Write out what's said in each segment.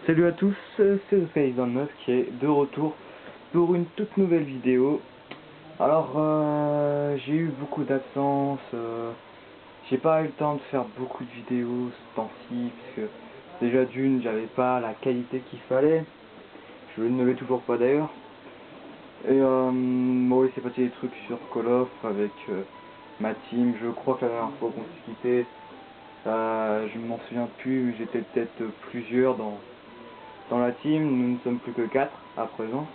Salut à tous, c'est Sky29 qui est de retour pour une toute nouvelle vidéo. Alors, j'ai eu beaucoup d'absence, j'ai pas eu le temps de faire beaucoup de vidéos ce temps-ci, parce que déjà d'une, j'avais pas la qualité qu'il fallait, je ne l'ai toujours pas d'ailleurs. Et bon, il s'est passé des trucs sur Call of avec ma team. Je crois que la dernière fois qu'on s'est quitté, je m'en souviens plus, j'étais peut-être plusieurs dans la team. Nous ne sommes plus que 4 à présent.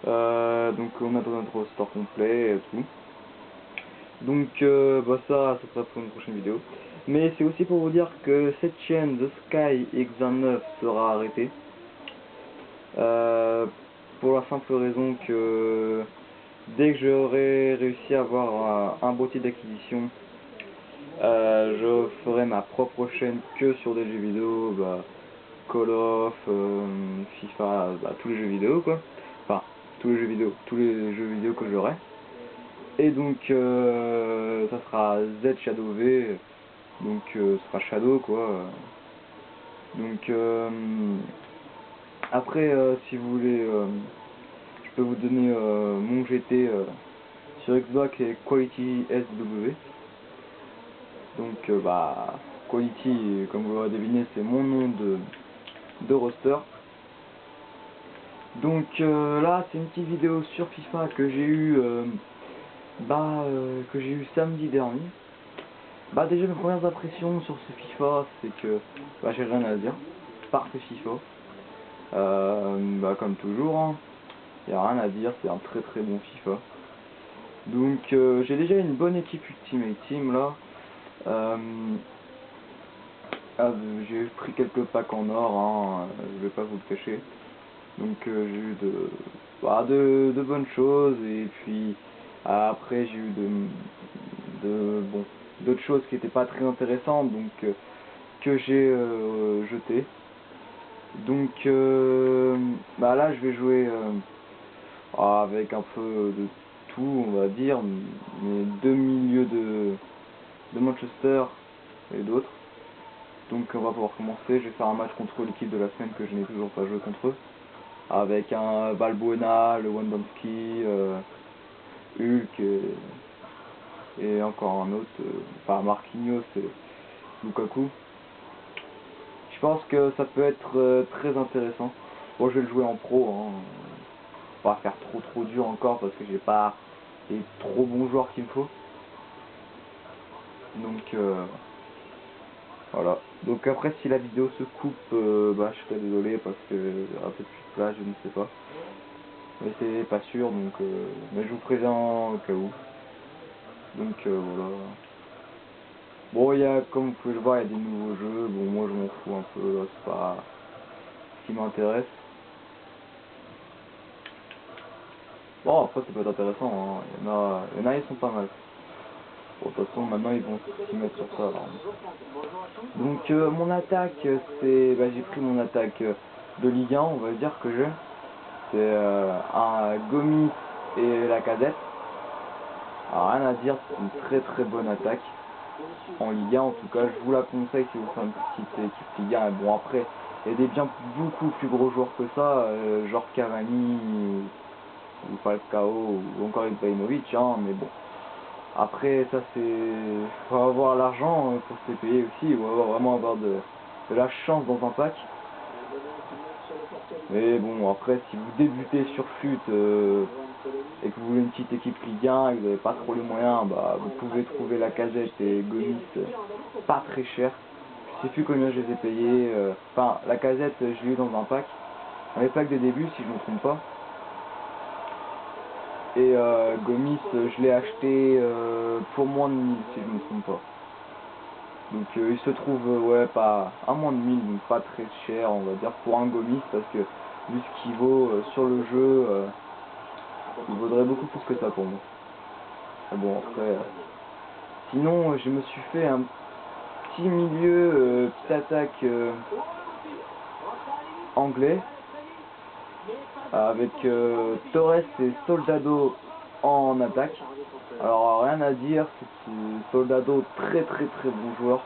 Donc on a notre roster complet et tout. Donc bah ça sera pour une prochaine vidéo. Mais c'est aussi pour vous dire que cette chaîne The Sky X29 sera arrêtée. Pour la simple raison que dès que j'aurai réussi à avoir un boîtier d'acquisition, je ferai ma propre chaîne que sur des jeux vidéo, Call of, FIFA, tous les jeux vidéo quoi. Enfin, tous les jeux vidéo que j'aurai. Et donc ça sera Z Shadow V, donc ce sera Shadow quoi. Donc après si vous voulez, je peux vous donner mon GT sur Xbox et Quality SW. Donc Quality, comme vous l'aurez deviné, c'est mon nom de roster. Donc là c'est une petite vidéo sur FIFA que j'ai eu samedi dernier. Déjà mes premières impressions sur ce FIFA, c'est que j'ai rien à dire. Parfait FIFA. Comme toujours, hein. Y a rien à dire, c'est un très très bon FIFA. Donc j'ai déjà une bonne équipe Ultimate Team là. J'ai pris quelques packs en or, hein, je vais pas vous le cacher. Donc j'ai eu de bonnes choses, et puis après j'ai eu d'autres choses qui n'étaient pas très intéressantes, donc que j'ai jeté. Donc là je vais jouer avec un peu de tout, on va dire, mes deux milieux de Manchester et d'autres. Donc on va pouvoir commencer. Je vais faire un match contre l'équipe de la semaine que je n'ai toujours pas joué contre eux, avec un Valbuena, le Wandowski, Hulk et encore un autre, Marquinhos et Lukaku. Je pense que ça peut être très intéressant. Bon, je vais le jouer en pro, hein. Pas faire trop dur encore parce que j'ai pas les trop bons joueurs qu'il me faut. Donc voilà. Donc après, si la vidéo se coupe, je serais désolé parce que il y aura peut-être plus de place, je ne sais pas. Mais c'est pas sûr, donc mais je vous préviens au cas où. Donc voilà. Bon, comme vous pouvez le voir, il y a des nouveaux jeux. Bon, moi je m'en fous un peu, c'est pas ce qui m'intéresse. Bon, après ça peut être intéressant, hein. Il y en a, ils sont pas mal. Bon, de toute façon, maintenant ils vont s'y mettre sur ça. Alors. Donc mon attaque, c'est, j'ai pris mon attaque de Ligue 1, on va dire que j'ai. C'est un Gomis et Lacazette. Alors rien à dire, c'est une très très bonne attaque en Ligue 1. En tout cas, je vous la conseille si vous faites une petite équipe Ligue 1. Et bon, après, il y a des beaucoup plus gros joueurs que ça, genre Cavani ou Falcao ou encore Ibrahimovic, hein, mais bon. Après, ça c'est, faut avoir l'argent pour se les payer aussi, il faut vraiment avoir de la chance dans un pack. Mais bon, après, si vous débutez sur FUT et que vous voulez une petite équipe Ligue 1 et que vous n'avez pas trop les moyens, vous pouvez trouver Lacazette et Gomis pas très cher. Je sais plus combien je les ai payés. Lacazette, je l'ai eu dans un pack. Dans les packs de début, si je ne me trompe pas. Et Gomis, je l'ai acheté pour moins de 1000, si je ne me trompe pas. Donc il se trouve pas à moins de 1000, donc pas très cher on va dire pour un Gomis, parce que vu ce qu'il vaut sur le jeu, il vaudrait beaucoup plus que ça pour moi. Mais bon après, sinon je me suis fait un petit milieu, petite attaque anglais, avec Torres et Soldado en attaque. Alors rien à dire, c'est Soldado très très bon joueur.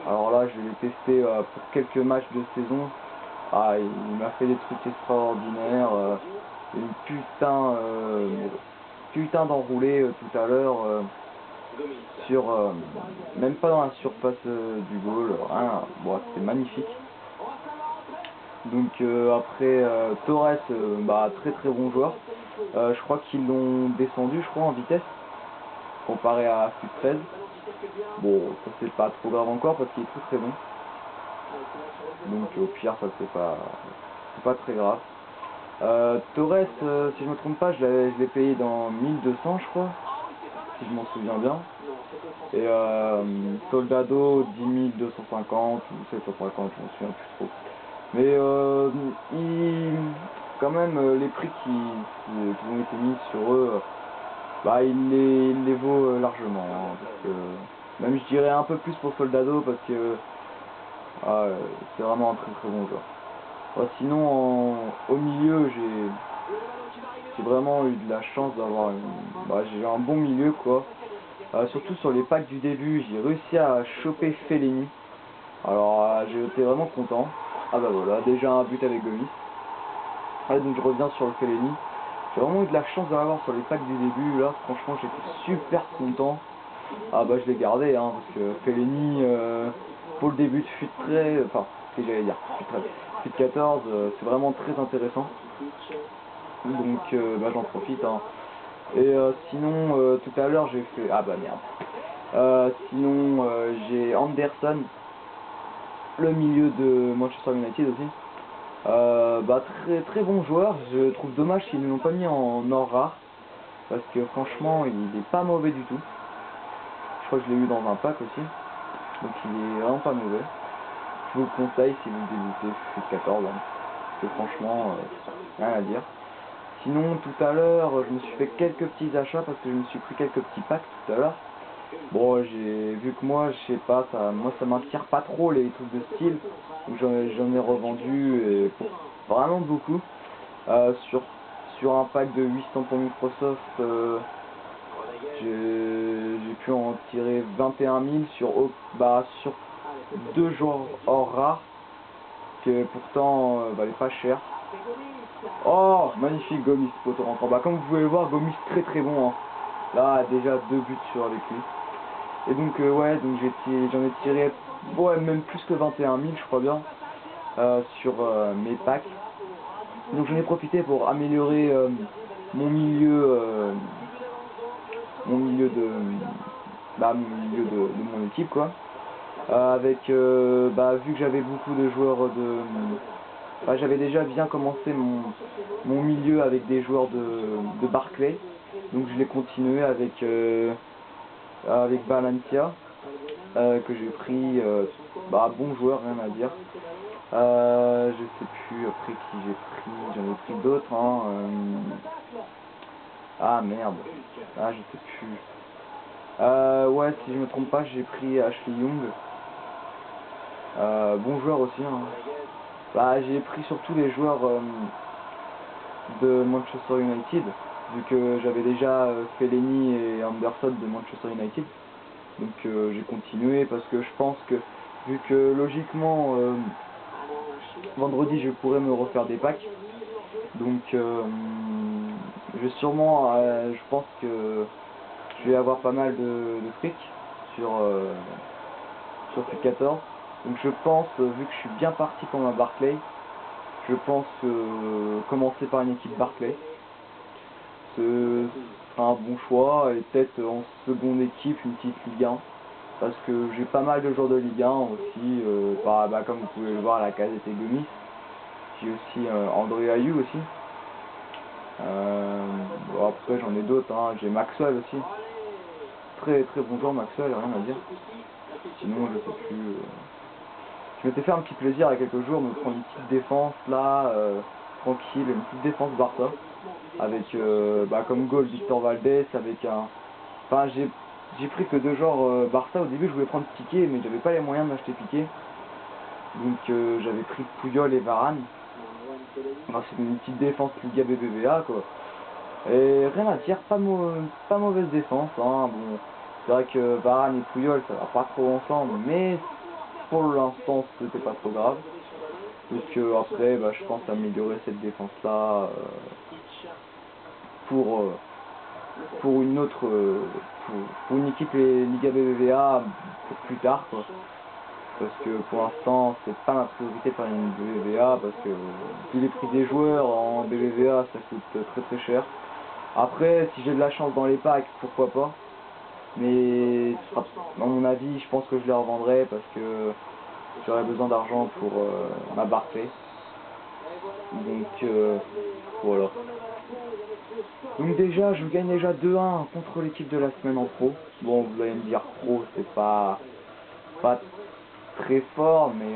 Alors là je l'ai testé pour quelques matchs de saison. Ah, il m'a fait des trucs extraordinaires. Une putain d'enroulé tout à l'heure sur même pas dans la surface du goal. Rien. Bon, c'était magnifique. Donc après Torres, bah très très bon joueur. Je crois qu'ils l'ont descendu, je crois, en vitesse comparé à FUT 13. Bon, ça c'est pas trop grave encore parce qu'il est très très bon. Donc au pire, ça c'est pas très grave. Torres, si je me trompe pas, je l'ai payé dans 1200, je crois, si je m'en souviens bien. Et Soldado 10 250 ou 750, je m'en souviens plus trop. Mais quand même, les prix qui ont été mis sur eux, bah il les vaut largement. Hein, parce que, même je dirais un peu plus pour Soldado parce que c'est vraiment un très très bon joueur. Sinon, au milieu, j'ai vraiment eu de la chance d'avoir j'ai un bon milieu quoi. Surtout sur les packs du début, j'ai réussi à choper Fellaini. Alors j'ai été vraiment content. Ah bah voilà, déjà un but avec Gomis. Donc je reviens sur le Fellaini. J'ai vraiment eu de la chance d'avoir sur les packs du début. Là, franchement, j'étais super content. Ah bah je l'ai gardé, hein, parce que Fellaini, pour le début de FUT 13, enfin, ce que j'allais dire, FUT 14, c'est vraiment très intéressant. Donc j'en profite. Hein. Et sinon, tout à l'heure j'ai fait... Ah bah merde. Sinon, j'ai Anderson, le milieu de Manchester United aussi. Très très bon joueur. Je trouve dommage qu'ils ne l'ont pas mis en or rare. Parce que franchement, il est pas mauvais du tout. Je crois que je l'ai eu dans un pack aussi. Donc il est vraiment pas mauvais. Je vous le conseille si vous débutez FUT 14. Hein. Parce que franchement, rien à dire. Sinon, tout à l'heure, je me suis fait quelques petits achats parce que je me suis pris quelques petits packs tout à l'heure. Bon, j'ai vu que moi, je sais pas, moi ça m'attire pas trop les trucs de style. Donc j'en ai revendu et pour vraiment beaucoup. Sur un pack de 800 pour Microsoft, j'ai pu en tirer 21 000 sur deux joueurs hors rares que pourtant valait pas cher. Oh, magnifique Gomis, poteau rentrant. Comme vous pouvez le voir, Gomis très très bon. Hein. Là, déjà 2 buts avec lui. Et donc, ouais, donc j'en ai tiré, même plus que 21 000, je crois bien, sur mes packs. Donc j'en ai profité pour améliorer mon milieu, de mon équipe, quoi. Vu que j'avais beaucoup de joueurs j'avais déjà bien commencé mon milieu avec des joueurs de Barclay, donc je l'ai continué avec Valencia, que j'ai pris, bon joueur, rien à dire. Je sais plus après qui j'ai pris, j'en ai pris d'autres. Hein, Ah merde, je sais plus. Ouais, si je me trompe pas, j'ai pris Ashley Young. Bon joueur aussi. Hein. J'ai pris surtout les joueurs de Manchester United, vu que j'avais déjà Fellaini et Anderson de Manchester United. Donc j'ai continué parce que je pense que, vu que logiquement vendredi je pourrais me refaire des packs, donc je pense que je vais avoir pas mal de fric sur FUT 14. Donc je pense, vu que je suis bien parti pour ma Barclay, je pense commencer par une équipe Barclay. Ce sera un bon choix, et peut-être en seconde équipe une petite Ligue 1. Parce que j'ai pas mal de joueurs de Ligue 1 aussi, comme vous pouvez le voir, la Casette et Gomis. J'ai aussi André Ayou aussi. Après j'en ai d'autres, hein. J'ai Maxwell aussi. Très très bon joueur Maxwell, rien à dire. Sinon je sais plus. Je m'étais fait un petit plaisir il y a quelques jours, me prendre une petite défense là, tranquille, une petite défense Barça. Avec comme goal Victor Valdés, avec un. J'ai pris que deux joueurs Barça. Au début je voulais prendre Piqué, mais j'avais pas les moyens de m'acheter Piqué. Donc j'avais pris Puyol et Varane. C'est une petite défense Liga BBVA quoi. Et rien à dire, pas mauvaise défense. Hein. Bon, c'est vrai que Varane et Puyol ça va pas trop ensemble, mais pour l'instant c'était pas trop grave. Parce que après, bah, je pense améliorer cette défense-là pour, pour une autre, pour une équipe Liga BBVA pour plus tard, quoi. Parce que pour l'instant, c'est pas ma priorité de faire une BBVA, parce que vu les prix des joueurs en BBVA, ça coûte très très cher. Après, si j'ai de la chance dans les packs, pourquoi pas. Mais à mon avis, je pense que je les revendrai parce que j'aurais besoin d'argent pour ma Barclay. Donc voilà. Donc déjà, je gagne déjà 2-1 contre l'équipe de la semaine en pro. Bon, vous allez me dire pro, c'est pas très fort, mais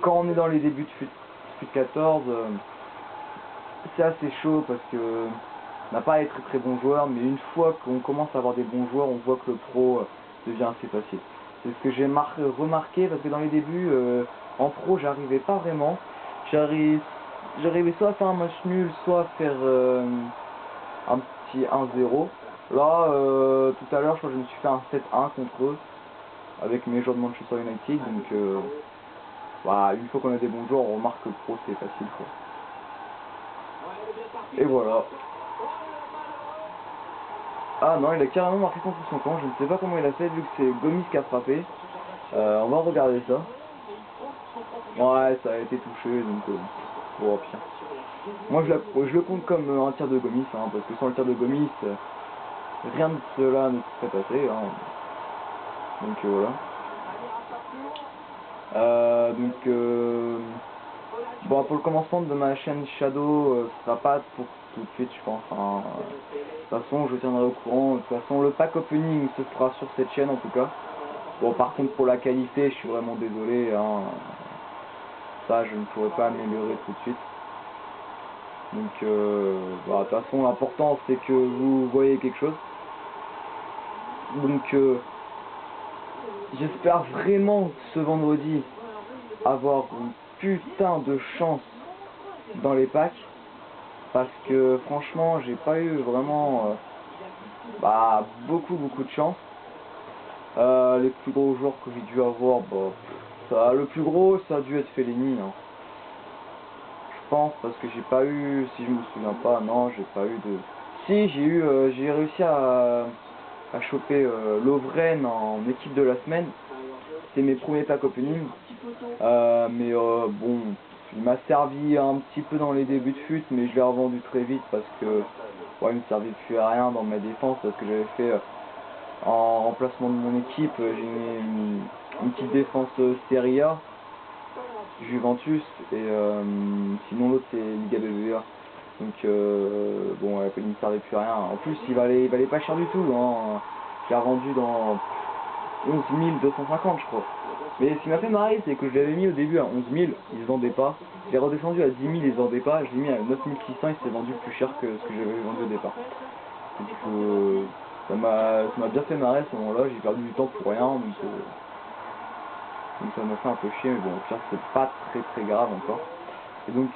quand on est dans les débuts de FUT 14, c'est assez chaud parce que on n'a pas les très très bons joueurs, mais une fois qu'on commence à avoir des bons joueurs, on voit que le pro devient assez facile. C'est ce que j'ai remarqué parce que dans les débuts, en pro, j'arrivais pas vraiment. J'arrivais soit à faire un match nul, soit à faire un petit 1-0. Là, tout à l'heure, je crois que je me suis fait un 7-1 contre eux avec mes joueurs de Manchester United. Donc, bah, une fois qu'on a des bons joueurs, on remarque que le pro c'est facile, quoi. Et voilà. Ah non, il a carrément marqué contre son camp, je ne sais pas comment il a fait vu que c'est Gomis qui a frappé. On va regarder ça. Ouais, ça a été touché, donc bon, pire. Moi je le compte comme un tir de Gomis, hein, parce que sans le tir de Gomis, rien de cela ne se serait passé. Hein. Donc voilà. Bon, pour le commencement de ma chaîne Shadow, ce sera pas pour tout de suite, je pense. Hein. De toute façon, je tiendrai au courant. De toute façon, le pack opening se fera sur cette chaîne en tout cas. Bon, par contre, pour la qualité, je suis vraiment désolé. Hein. Ça, je ne pourrais pas améliorer tout de suite. Donc, bah, de toute façon, l'important, c'est que vous voyez quelque chose. Donc, j'espère vraiment ce vendredi avoir une putain de chance dans les packs. Parce que franchement, j'ai pas eu vraiment beaucoup de chance. Les plus gros joueurs que j'ai dû avoir, bah, le plus gros, ça a dû être Fellaini. Hein. Je pense parce que j'ai pas eu, si je me souviens pas, non, j'ai pas eu de. Si, j'ai réussi à choper Lovren en équipe de la semaine. C'est mes premiers packs opening. Mais bon, il m'a servi un petit peu dans les débuts de FUT, mais je l'ai revendu très vite parce que ouais, il me servait plus à rien dans ma défense parce que j'avais fait en remplacement de mon équipe, j'ai mis une petite défense Serie A, Juventus, et sinon l'autre c'est Liga BBVA. Donc bon, ouais, il ne servait plus à rien. En plus, il valait pas cher du tout. Hein. Je l'ai revendu dans 11 250, je crois. Mais ce qui m'a fait marrer, c'est que je l'avais mis au début à 11 000, il se vendait pas. Je l'ai redescendu à 10 000, il se vendait pas. Je l'ai mis à 9 600, il s'est vendu plus cher que ce que j'avais vendu au départ. Donc ça m'a bien fait marrer à ce moment-là, j'ai perdu du temps pour rien, donc ça m'a fait un peu chier, mais bon, au pire, c'est pas très très grave encore. Et donc,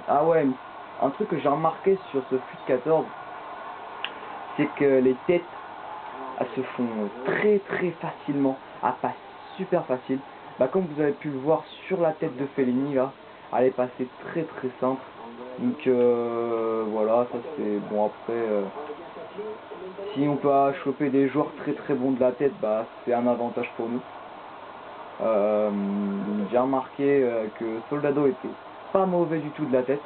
ah ouais, un truc que j'ai remarqué sur ce FUT 14, c'est que les têtes, elles se font très très facilement, à pas super facile. Bah, comme vous avez pu le voir sur la tête de Fellaini là, elle est passée très très simple. Donc voilà, ça c'est bon. Après, si on peut choper des joueurs très très bons de la tête, bah c'est un avantage pour nous. J'ai remarqué que Soldado était pas mauvais du tout de la tête.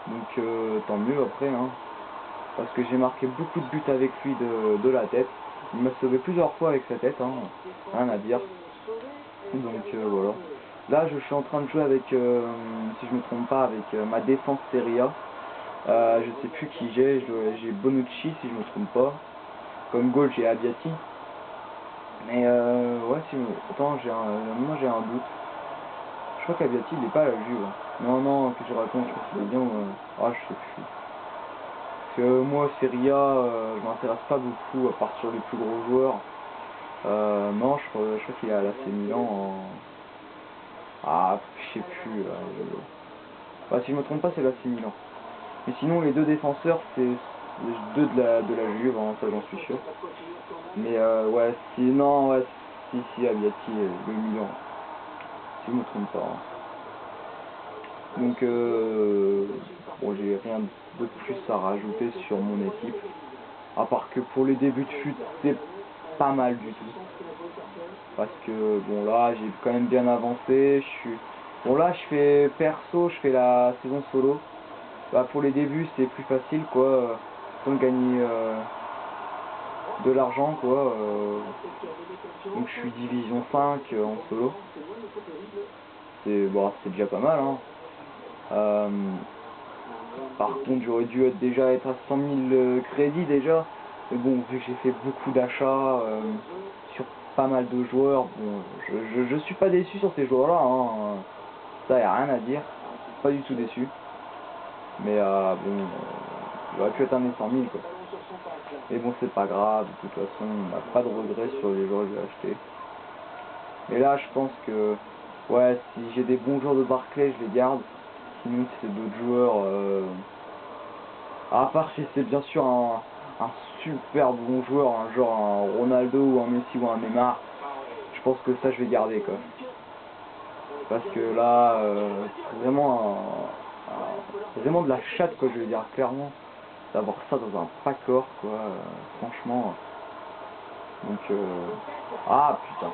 Donc tant mieux après, hein, parce que j'ai marqué beaucoup de buts avec lui de la tête. Il m'a sauvé plusieurs fois avec sa tête, hein, rien à dire. Donc voilà. Là je suis en train de jouer avec, si je me trompe pas, avec ma défense Serie A. Je sais plus qui j'ai Bonucci si je me trompe pas. Comme goal j'ai Abbiati. Mais ouais, attends, moi j'ai un doute. Je crois qu'Abbiati il est pas à la Juve. Non, non, que je raconte, je crois qu'il est bien. Ah, je sais plus. Parce que moi, Serie A, je m'intéresse pas beaucoup à part sur les plus gros joueurs. Non, je crois qu'il est à l'AC Milan en. Ah, je sais plus. Bah, si je me trompe pas, c'est l'AC Milan. Mais sinon, les deux défenseurs, c'est les deux de la Juve, hein, ça j'en suis sûr. Mais ouais, sinon, ouais, si, Abbiati, le Milan. si je me trompe pas. Donc bon, j'ai rien de plus à rajouter sur mon équipe, à part que pour les débuts de fut c'est pas mal du tout, parce que bon là j'ai quand même bien avancé. Bon là je fais perso, je fais la saison solo. Bah, pour les débuts c'est plus facile quoi, de gagner de l'argent quoi. Donc je suis division 5 en solo. C'est bon, c'est déjà pas mal hein. Par contre j'aurais dû déjà être à 100 000 crédits déjà. Mais bon, vu que j'ai fait beaucoup d'achats sur pas mal de joueurs, bon, je suis pas déçu sur ces joueurs là hein. Ça y a rien à dire, pas du tout déçu. Mais bon, j'aurais pu atteindre les 100 000 quoi. Mais bon, c'est pas grave, de toute façon on n'a pas de regrets sur les joueurs que j'ai achetés. Mais là je pense que ouais, si j'ai des bons joueurs de Barclay je les garde. Sinon si c'est d'autres joueurs, à part si c'est bien sûr un super bon joueur, un genre un Ronaldo ou un Messi ou un Neymar, je pense que ça je vais garder quoi. Parce que là, vraiment de la chatte quoi, je veux dire clairement, d'avoir ça dans un pack-or quoi, franchement. Donc ah putain.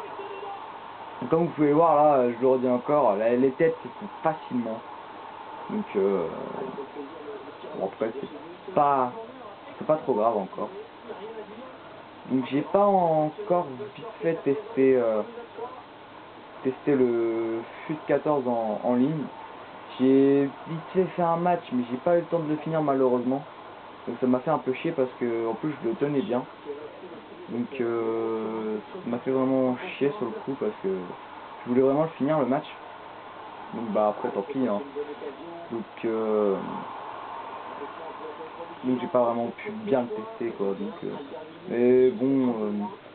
Donc, comme vous pouvez voir là, je le redis encore, les têtes se font facilement. Donc bon, après c'est pas trop grave encore. Donc j'ai pas encore vite fait tester le FUT 14 en ligne. J'ai vite fait un match mais j'ai pas eu le temps de le finir malheureusement. Donc ça m'a fait un peu chier parce que en plus je le tenais bien. Donc ça m'a fait vraiment chier sur le coup parce que je voulais vraiment le finir le match. Donc bah après tant pis hein. Donc j'ai pas vraiment pu bien le tester quoi. Donc mais bon,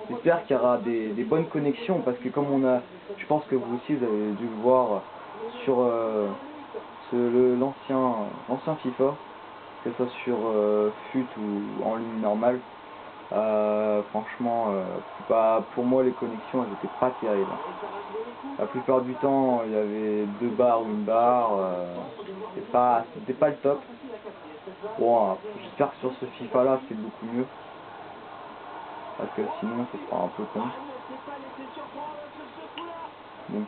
j'espère qu'il y aura des bonnes connexions parce que comme on a, je pense que vous aussi vous avez dû le voir sur l'ancien FIFA, que ce soit sur FUT ou en ligne normale. Franchement, pour moi les connexions elles étaient pas terribles. La plupart du temps il y avait 2 barres ou une barre, c'était pas le top. Bon, j'espère que sur ce FIFA là c'est beaucoup mieux, parce que sinon ce sera un peu con. Donc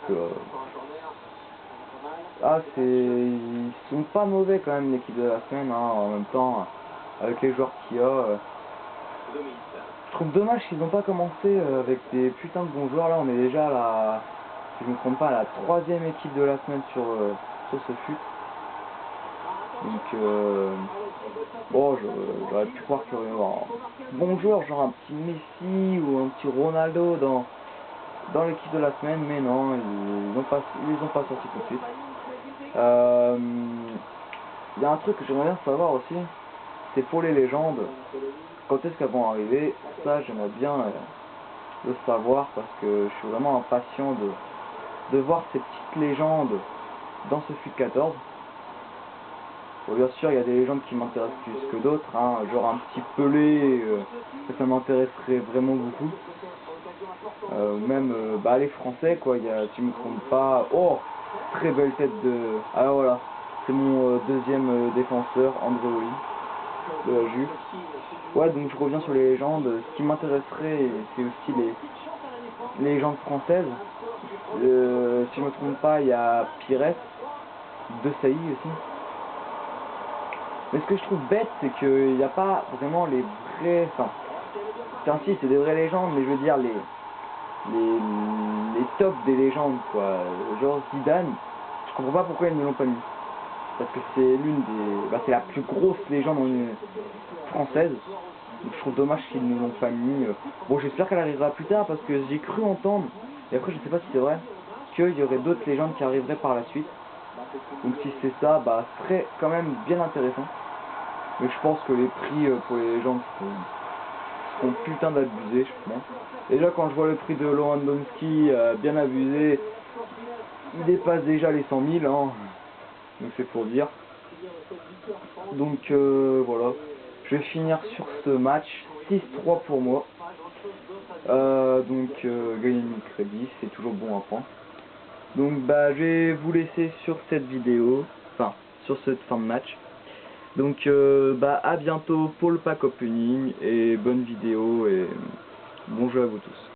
ils sont pas mauvais quand même l'équipe de la semaine hein, en même temps avec les joueurs qu'il y a. Je trouve dommage qu'ils n'ont pas commencé avec des putains de bons joueurs. Là on est déjà à si je me trompe pas, à la 3e équipe de la semaine sur ce fut. Donc bon, j'aurais pu croire qu'il y aurait un bon joueur, genre un petit Messi ou un petit Ronaldo dans l'équipe de la semaine, mais non, ils les ont pas sortis tout de suite. Il y a un truc que j'aimerais bien savoir aussi, c'est pour les légendes, quand est-ce qu'elles vont arriver. Ça j'aimerais bien le savoir parce que je suis vraiment impatient de voir ces petites légendes dans ce FUT 14. Bon, bien sûr il y a des légendes qui m'intéressent plus que d'autres, hein, genre un petit Pelé, ça m'intéresserait vraiment beaucoup. Ou même bah, les Français quoi, si je me trompe pas. Oh, très belle tête de... Ah voilà, c'est mon deuxième défenseur, André Oli, de la Juve. Ouais, donc je reviens sur les légendes. Ce qui m'intéresserait, c'est aussi les légendes françaises. Si je me trompe pas, il y a Pires, De Sailly aussi. Mais ce que je trouve bête, c'est qu'il n'y a pas vraiment les vrais... Enfin, si, c'est des vraies légendes, mais je veux dire les tops des légendes, quoi. Genre Zidane, je comprends pas pourquoi ils ne l'ont pas mis. Parce que c'est l'une des... Bah, c'est la plus grosse légende française. Donc je trouve dommage qu'ils ne l'ont pas mis. Bon, j'espère qu'elle arrivera plus tard, parce que j'ai cru entendre, et après je sais pas si c'est vrai, qu'il y aurait d'autres légendes qui arriveraient par la suite. Donc si c'est ça, bah ce serait quand même bien intéressant. Mais je pense que les prix pour les légendes seront putain d'abusés, je pense. Déjà quand je vois le prix de Lewandowski bien abusé, il dépasse déjà les 100 000, hein. Donc c'est pour dire. Donc voilà, je vais finir sur ce match, 6-3 pour moi. Donc gagner 1000 crédits, c'est toujours bon à prendre. Donc bah je vais vous laisser sur cette vidéo, enfin sur cette fin de match. Donc bah à bientôt pour le pack opening et bonne vidéo et bon jeu à vous tous.